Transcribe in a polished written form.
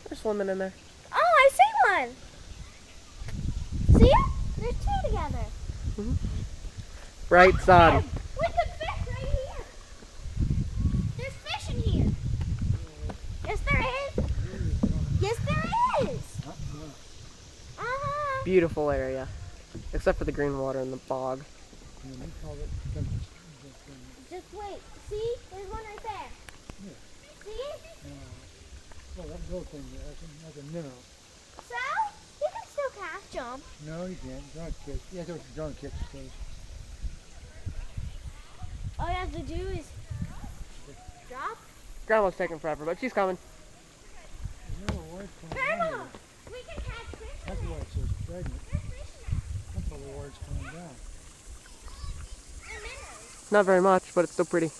They're swimming in there. Oh, I see one. See it? There's two together. Bright sun. We could fish right here. There's fish in here. Yes, there is. Yes, there is. Uh-huh. Beautiful area. Except for the green water and the bog. Just wait. See? There's one right there. See it? Well, that little thing there, that's a minnow. So? You can still cast jump. No, you can't. Don't kick. Yeah, don't kick, please. All you have to do is drop. Grandma's taking forever, but she's coming. There's no words coming down Grandma, here. we can catch fish. That's why it says pregnant. There's fish in there. That's all the words coming down. They're minnows. Not very much, but it's still pretty.